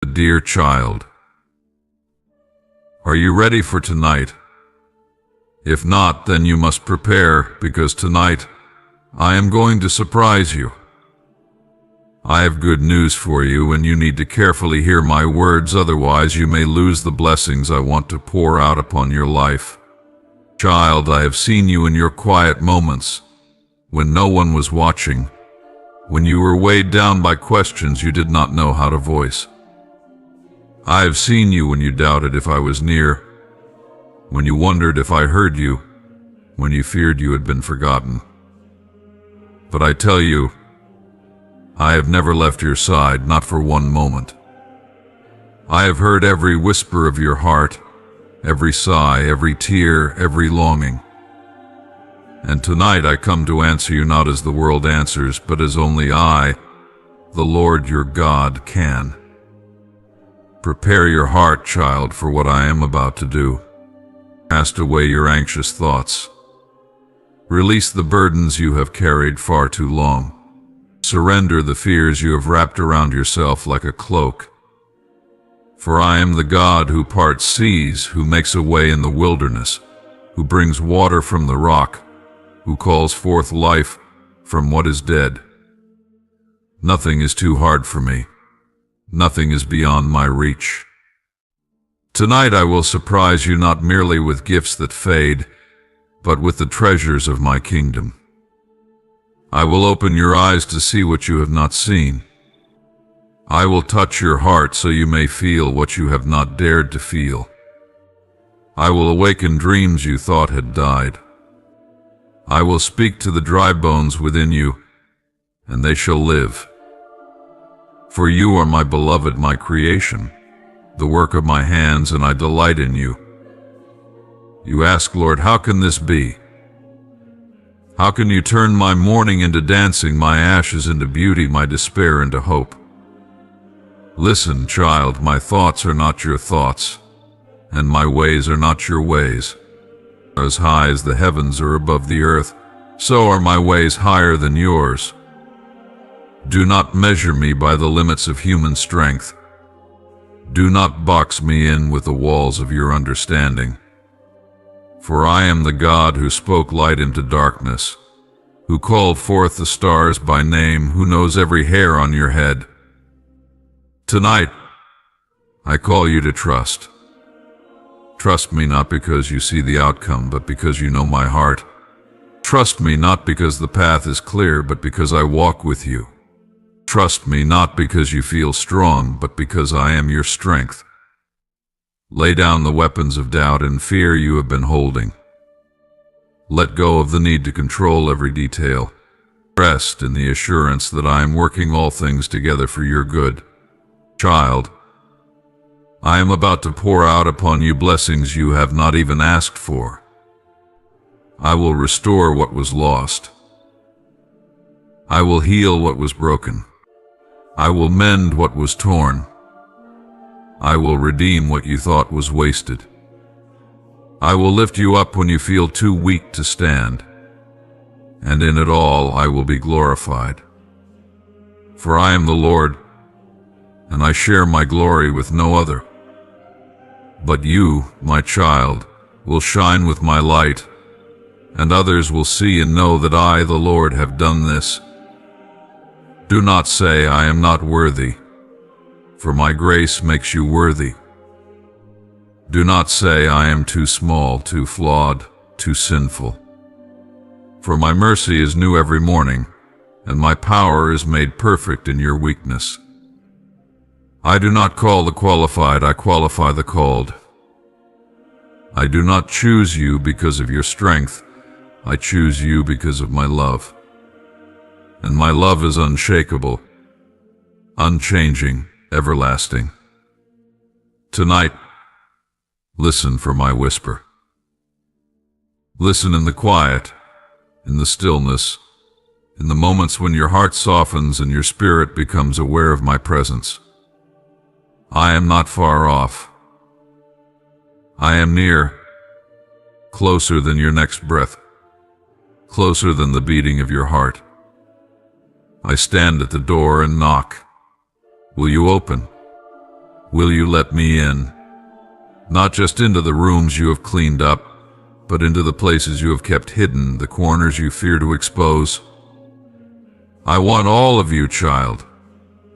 Dear child, are you ready for tonight? If not, then you must prepare, because tonight I am going to surprise you. I have good news for you, and you need to carefully hear my words, otherwise you may lose the blessings I want to pour out upon your life. Child, I have seen you in your quiet moments, when no one was watching, when you were weighed down by questions you did not know how to voice. I have seen you when you doubted if I was near, when you wondered if I heard you, when you feared you had been forgotten. But I tell you, I have never left your side, not for one moment. I have heard every whisper of your heart, every sigh, every tear, every longing. And tonight I come to answer you not as the world answers, but as only I, the Lord your God, can. Prepare your heart, child, for what I am about to do. Cast away your anxious thoughts. Release the burdens you have carried far too long. Surrender the fears you have wrapped around yourself like a cloak. For I am the God who parts seas, who makes a way in the wilderness, who brings water from the rock, who calls forth life from what is dead. Nothing is too hard for me. Nothing is beyond my reach. Tonight I will surprise you not merely with gifts that fade, but with the treasures of my kingdom. I will open your eyes to see what you have not seen. I will touch your heart so you may feel what you have not dared to feel. I will awaken dreams you thought had died. I will speak to the dry bones within you, and they shall live. For you are my beloved, my creation, the work of my hands, and I delight in you. You ask, Lord, how can this be? How can you turn my mourning into dancing, my ashes into beauty, my despair into hope? Listen, child, my thoughts are not your thoughts, and my ways are not your ways. As high as the heavens are above the earth, so are my ways higher than yours. Do not measure me by the limits of human strength. Do not box me in with the walls of your understanding. For I am the God who spoke light into darkness, who called forth the stars by name, who knows every hair on your head. Tonight, I call you to trust. Trust me not because you see the outcome, but because you know my heart. Trust me not because the path is clear, but because I walk with you. Trust me not because you feel strong, but because I am your strength. Lay down the weapons of doubt and fear you have been holding. Let go of the need to control every detail. Rest in the assurance that I am working all things together for your good. Child, I am about to pour out upon you blessings you have not even asked for. I will restore what was lost. I will heal what was broken. I will mend what was torn. I will redeem what you thought was wasted. I will lift you up when you feel too weak to stand, and in it all I will be glorified. For I am the Lord, and I share my glory with no other. But you, my child, will shine with my light, and others will see and know that I, the Lord, have done this. Do not say, I am not worthy, for my grace makes you worthy. Do not say, I am too small, too flawed, too sinful. For my mercy is new every morning, and my power is made perfect in your weakness. I do not call the qualified, I qualify the called. I do not choose you because of your strength, I choose you because of my love. And my love is unshakable, unchanging, everlasting. Tonight, listen for my whisper. Listen in the quiet, in the stillness, in the moments when your heart softens and your spirit becomes aware of my presence. I am not far off. I am near, closer than your next breath, closer than the beating of your heart. I stand at the door and knock. Will you open? Will you let me in? Not just into the rooms you have cleaned up, but into the places you have kept hidden, the corners you fear to expose. I want all of you, child.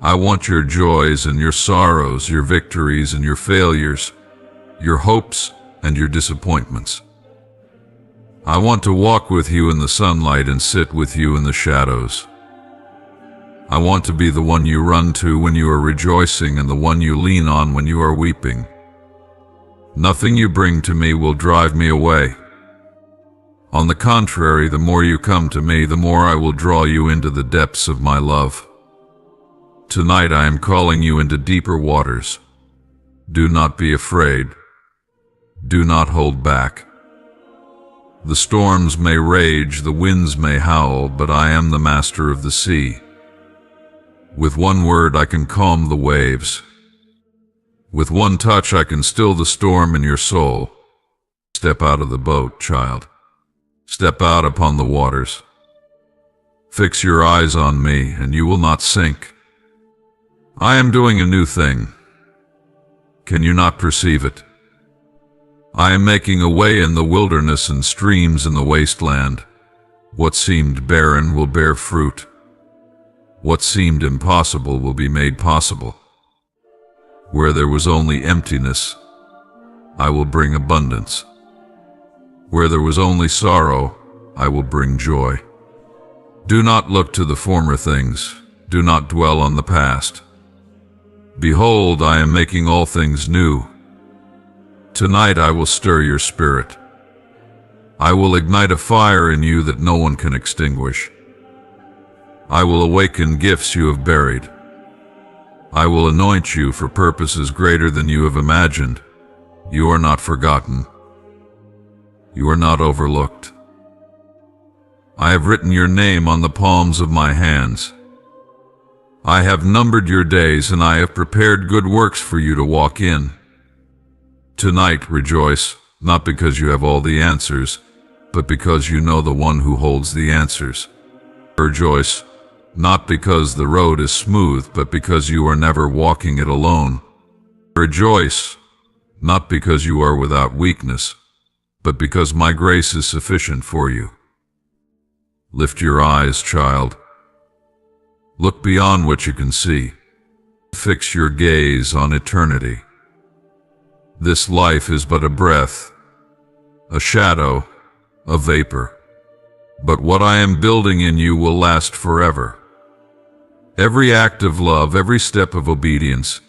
I want your joys and your sorrows, your victories and your failures, your hopes and your disappointments. I want to walk with you in the sunlight and sit with you in the shadows. I want to be the one you run to when you are rejoicing and the one you lean on when you are weeping. Nothing you bring to me will drive me away. On the contrary, the more you come to me, the more I will draw you into the depths of my love. Tonight I am calling you into deeper waters. Do not be afraid. Do not hold back. The storms may rage, the winds may howl, but I am the master of the sea. With one word I can calm the waves. With one touch I can still the storm in your soul. Step out of the boat, child. Step out upon the waters. Fix your eyes on me, and you will not sink. I am doing a new thing. Can you not perceive it? I am making a way in the wilderness and streams in the wasteland. What seemed barren will bear fruit. What seemed impossible will be made possible. Where there was only emptiness, I will bring abundance. Where there was only sorrow, I will bring joy. Do not look to the former things. Do not dwell on the past. Behold, I am making all things new. Tonight I will stir your spirit. I will ignite a fire in you that no one can extinguish. I will awaken gifts you have buried. I will anoint you for purposes greater than you have imagined. You are not forgotten. You are not overlooked. I have written your name on the palms of my hands. I have numbered your days, and I have prepared good works for you to walk in. Tonight rejoice, not because you have all the answers, but because you know the one who holds the answers. Rejoice, not because the road is smooth, but because you are never walking it alone. Rejoice, not because you are without weakness, but because my grace is sufficient for you. Lift your eyes, child. Look beyond what you can see. Fix your gaze on eternity. This life is but a breath, a shadow, a vapor. But what I am building in you will last forever. Every act of love, every step of obedience,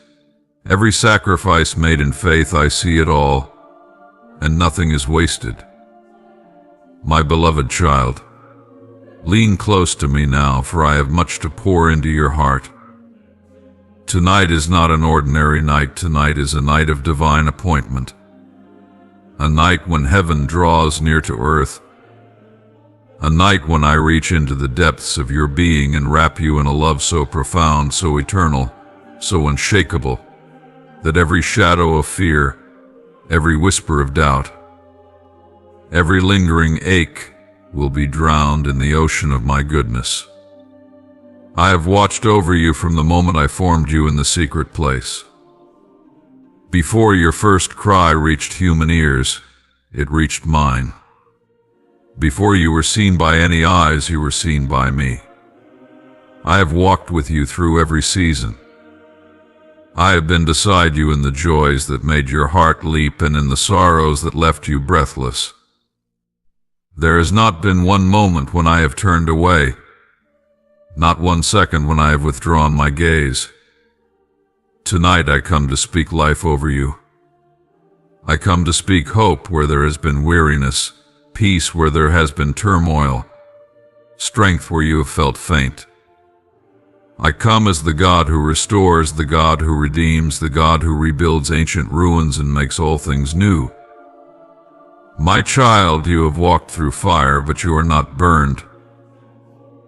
every sacrifice made in faith, I see it all, and nothing is wasted. My beloved child, lean close to me now, for I have much to pour into your heart. Tonight is not an ordinary night. Tonight is a night of divine appointment. A night when heaven draws near to earth. A night when I reach into the depths of your being and wrap you in a love so profound, so eternal, so unshakable, that every shadow of fear, every whisper of doubt, every lingering ache will be drowned in the ocean of my goodness. I have watched over you from the moment I formed you in the secret place. Before your first cry reached human ears, it reached mine. Before you were seen by any eyes, you were seen by me. I have walked with you through every season. I have been beside you in the joys that made your heart leap and in the sorrows that left you breathless. There has not been one moment when I have turned away, not one second when I have withdrawn my gaze. Tonight I come to speak life over you. I come to speak hope where there has been weariness, peace where there has been turmoil, strength where you have felt faint. I come as the God who restores, the God who redeems, the God who rebuilds ancient ruins and makes all things new. My child, you have walked through fire, but you are not burned.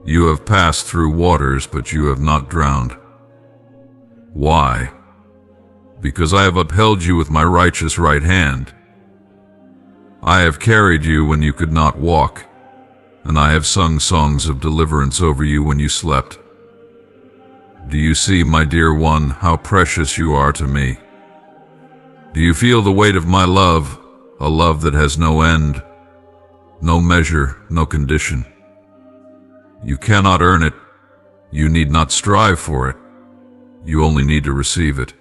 You have passed through waters, but you have not drowned. Why? Because I have upheld you with my righteous right hand. I have carried you when you could not walk, and I have sung songs of deliverance over you when you slept. Do you see, my dear one, how precious you are to me? Do you feel the weight of my love, a love that has no end, no measure, no condition? You cannot earn it. You need not strive for it. You only need to receive it.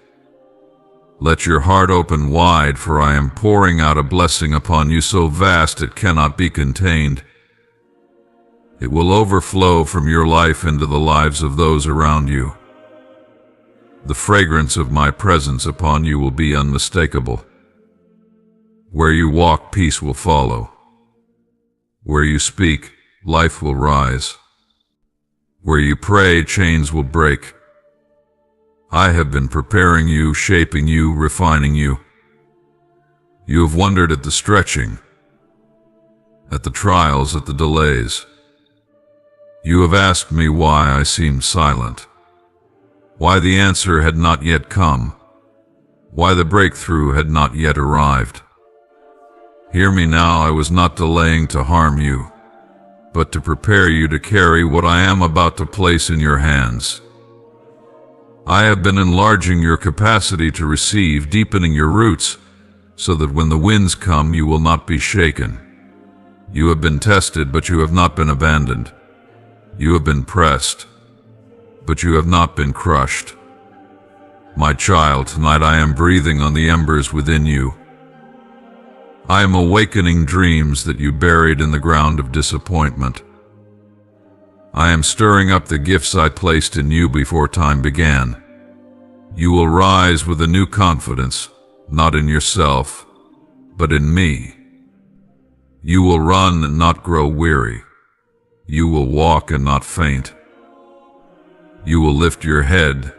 Let your heart open wide, for I am pouring out a blessing upon you so vast it cannot be contained. It will overflow from your life into the lives of those around you. The fragrance of my presence upon you will be unmistakable. Where you walk, peace will follow. Where you speak, life will rise. Where you pray, chains will break. I have been preparing you, shaping you, refining you. You have wondered at the stretching, at the trials, at the delays. You have asked me why I seemed silent, why the answer had not yet come, why the breakthrough had not yet arrived. Hear me now, I was not delaying to harm you, but to prepare you to carry what I am about to place in your hands. I have been enlarging your capacity to receive, deepening your roots, so that when the winds come, you will not be shaken. You have been tested, but you have not been abandoned. You have been pressed, but you have not been crushed. My child, tonight I am breathing on the embers within you. I am awakening dreams that you buried in the ground of disappointment. I am stirring up the gifts I placed in you before time began. You will rise with a new confidence, not in yourself, but in me. You will run and not grow weary. You will walk and not faint. You will lift your head,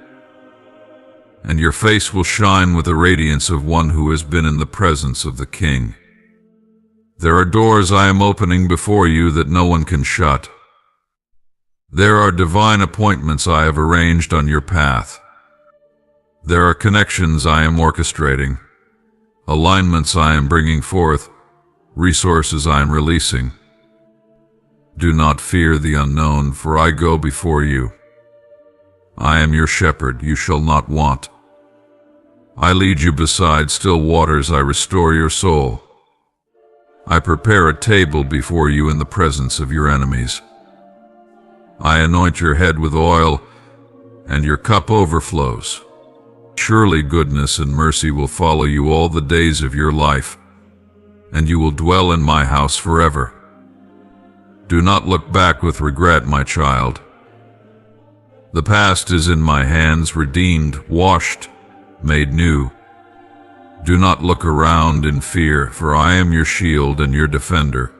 and your face will shine with the radiance of one who has been in the presence of the King. There are doors I am opening before you that no one can shut. There are divine appointments I have arranged on your path. There are connections I am orchestrating, alignments I am bringing forth, resources I am releasing. Do not fear the unknown, for I go before you. I am your shepherd, you shall not want. I lead you beside still waters, I restore your soul. I prepare a table before you in the presence of your enemies. I anoint your head with oil, and your cup overflows. Surely goodness and mercy will follow you all the days of your life, and you will dwell in my house forever. Do not look back with regret, my child. The past is in my hands, redeemed, washed, made new. Do not look around in fear, for I am your shield and your defender.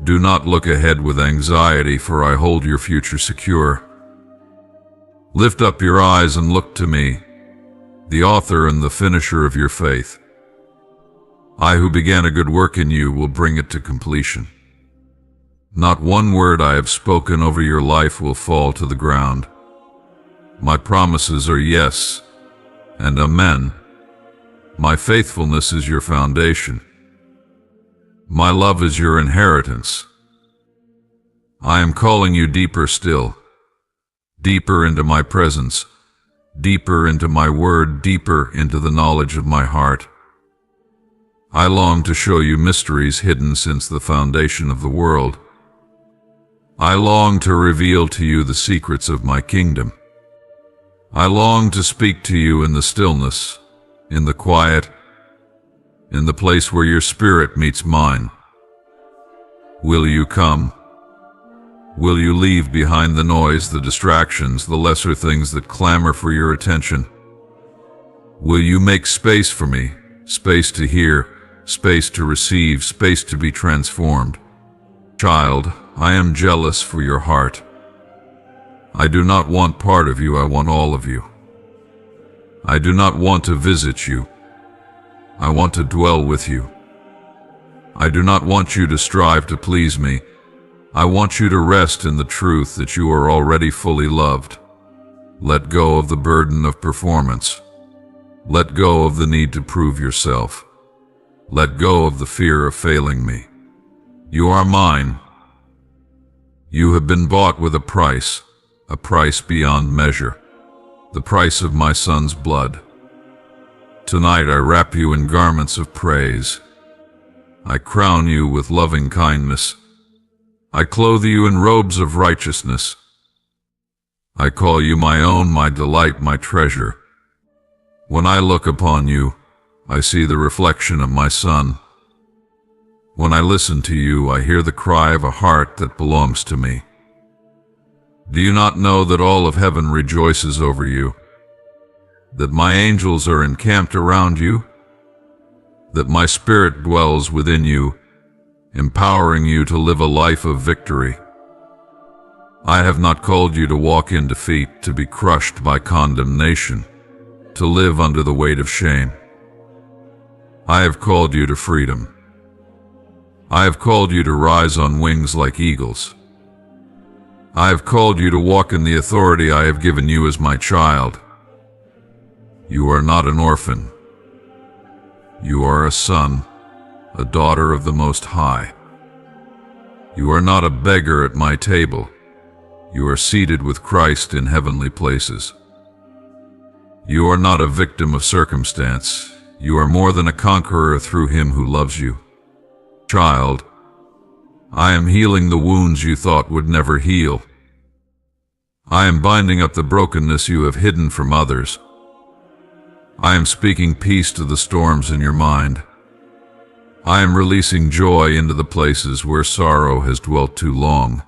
Do not look ahead with anxiety, for I hold your future secure. Lift up your eyes and look to me, the author and the finisher of your faith. I who began a good work in you will bring it to completion. Not one word I have spoken over your life will fall to the ground. My promises are yes and amen. My faithfulness is your foundation. My love is your inheritance. I am calling you deeper still, deeper into my presence, deeper into my word, deeper into the knowledge of my heart. I long to show you mysteries hidden since the foundation of the world. I long to reveal to you the secrets of my kingdom. I long to speak to you in the stillness, in the quiet, in the place where your spirit meets mine. Will you come? Will you leave behind the noise, the distractions, the lesser things that clamor for your attention? Will you make space for me, space to hear, space to receive, space to be transformed? Child, I am jealous for your heart. I do not want part of you, I want all of you. I do not want to visit you. I want to dwell with you. I do not want you to strive to please me. I want you to rest in the truth that you are already fully loved. Let go of the burden of performance. Let go of the need to prove yourself. Let go of the fear of failing me. You are mine. You have been bought with a price beyond measure, the price of my Son's blood. Tonight I wrap you in garments of praise. I crown you with loving kindness. I clothe you in robes of righteousness. I call you my own, my delight, my treasure. When I look upon you, I see the reflection of my Son. When I listen to you, I hear the cry of a heart that belongs to me. Do you not know that all of heaven rejoices over you? That my angels are encamped around you? That my Spirit dwells within you, empowering you to live a life of victory? I have not called you to walk in defeat, to be crushed by condemnation, to live under the weight of shame. I have called you to freedom. I have called you to rise on wings like eagles. I have called you to walk in the authority I have given you as my child. You are not an orphan. You are a son, a daughter of the Most High. You are not a beggar at my table. You are seated with Christ in heavenly places. You are not a victim of circumstance. You are more than a conqueror through Him who loves you. Child, I am healing the wounds you thought would never heal. I am binding up the brokenness you have hidden from others. I am speaking peace to the storms in your mind. I am releasing joy into the places where sorrow has dwelt too long.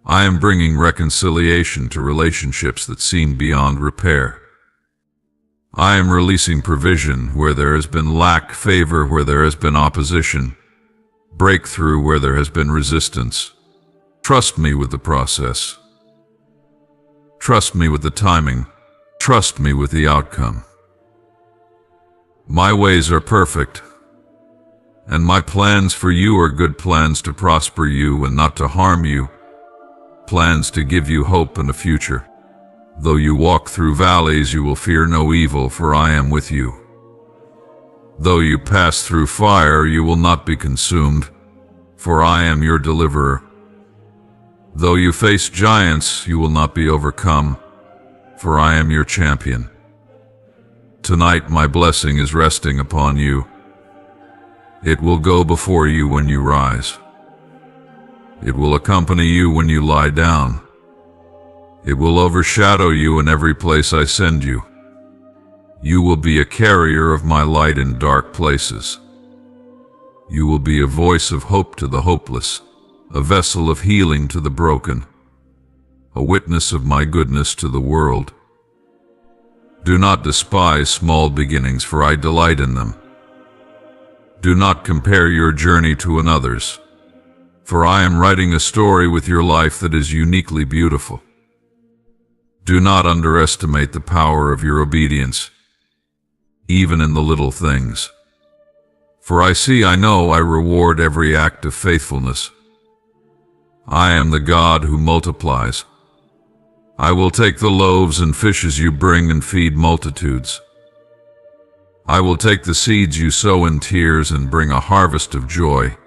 I am bringing reconciliation to relationships that seem beyond repair. I am releasing provision where there has been lack, favor where there has been opposition, breakthrough where there has been resistance. Trust me with the process. Trust me with the timing. Trust me with the outcome. My ways are perfect, and my plans for you are good plans to prosper you and not to harm you, plans to give you hope and a future. Though you walk through valleys, you will fear no evil, for I am with you. Though you pass through fire, you will not be consumed, for I am your deliverer. Though you face giants, you will not be overcome, for I am your champion. Tonight my blessing is resting upon you. It will go before you when you rise. It will accompany you when you lie down. It will overshadow you in every place I send you. You will be a carrier of my light in dark places. You will be a voice of hope to the hopeless, a vessel of healing to the broken, a witness of my goodness to the world. Do not despise small beginnings, for I delight in them. Do not compare your journey to another's, for I am writing a story with your life that is uniquely beautiful. Do not underestimate the power of your obedience, even in the little things. For I know I reward every act of faithfulness. I am the God who multiplies. I will take the loaves and fishes you bring and feed multitudes. I will take the seeds you sow in tears and bring a harvest of joy.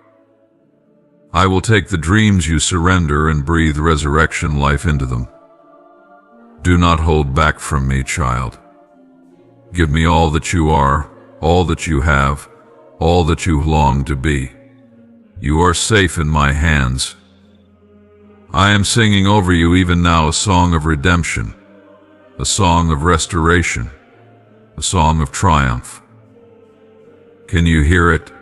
I will take the dreams you surrender and breathe resurrection life into them. Do not hold back from me, child. Give me all that you are, all that you have, all that you long to be. You are safe in my hands. I am singing over you even now a song of redemption, a song of restoration, a song of triumph. Can you hear it?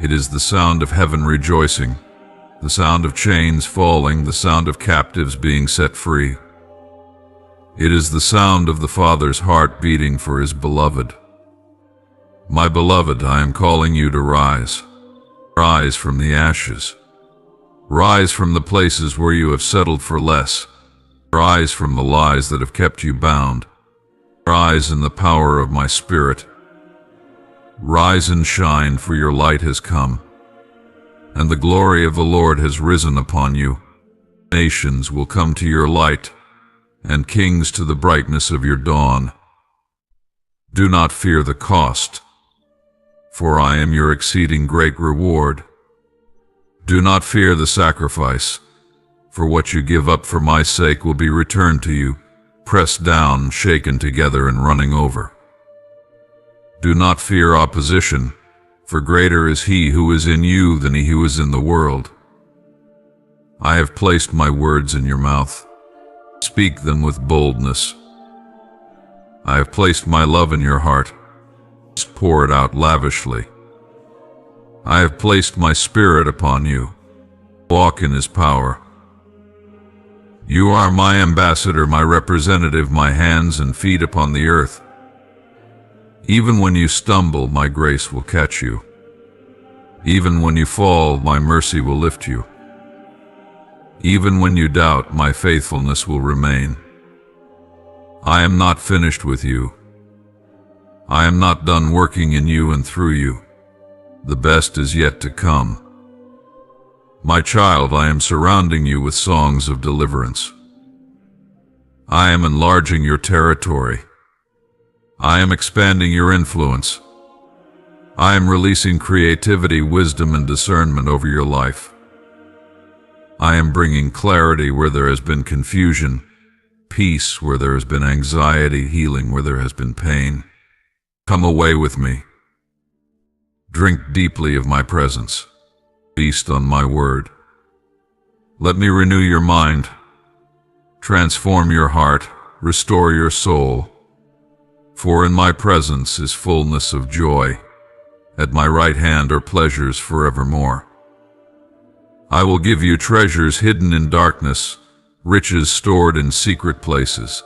It is the sound of heaven rejoicing, the sound of chains falling, the sound of captives being set free. It is the sound of the Father's heart beating for His beloved. My beloved, I am calling you to rise. Rise from the ashes. Rise from the places where you have settled for less. Rise from the lies that have kept you bound. Rise in the power of my Spirit. Rise and shine, for your light has come, and the glory of the Lord has risen upon you. Nations will come to your light, and kings to the brightness of your dawn. Do not fear the cost, for I am your exceeding great reward. Do not fear the sacrifice, for what you give up for my sake will be returned to you, pressed down, shaken together, and running over. Do not fear opposition, for greater is he who is in you than he who is in the world. I have placed my words in your mouth. Speak them with boldness. I have placed my love in your heart. Pour it out lavishly. I have placed my spirit upon you. Walk in his power. You are my ambassador, my representative, my hands and feet upon the earth. Even when you stumble, my grace will catch you. Even when you fall, my mercy will lift you. Even when you doubt, my faithfulness will remain. I am not finished with you. I am not done working in you and through you. The best is yet to come. My child, I am surrounding you with songs of deliverance. I am enlarging your territory. I am expanding your influence. I am releasing creativity, wisdom, and discernment over your life. I am bringing clarity where there has been confusion, peace where there has been anxiety, healing where there has been pain. Come away with me. Drink deeply of my presence. Feast on my word. Let me renew your mind, transform your heart, restore your soul. For in my presence is fullness of joy. At my right hand are pleasures forevermore. I will give you treasures hidden in darkness, riches stored in secret places,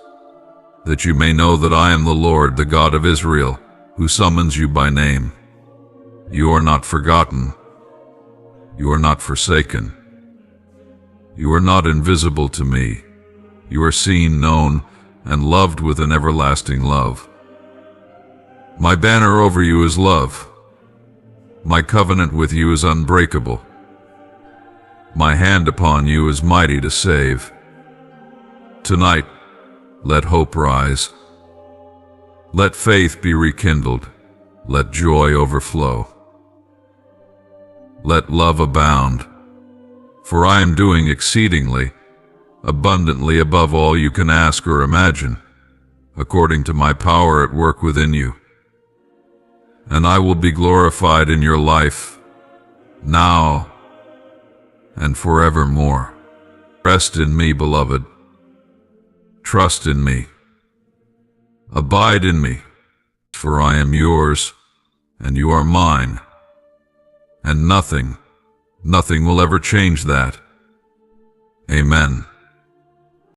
that you may know that I am the Lord, the God of Israel, who summons you by name. You are not forgotten. You are not forsaken. You are not invisible to me. You are seen, known, and loved with an everlasting love. My banner over you is love. My covenant with you is unbreakable. My hand upon you is mighty to save. Tonight, let hope rise. Let faith be rekindled. Let joy overflow. Let love abound. For I am doing exceedingly, abundantly above all you can ask or imagine, according to my power at work within you. And I will be glorified in your life, now and forevermore. Rest in me, beloved. Trust in me. Abide in me, for I am yours, and you are mine. And nothing will ever change that. Amen.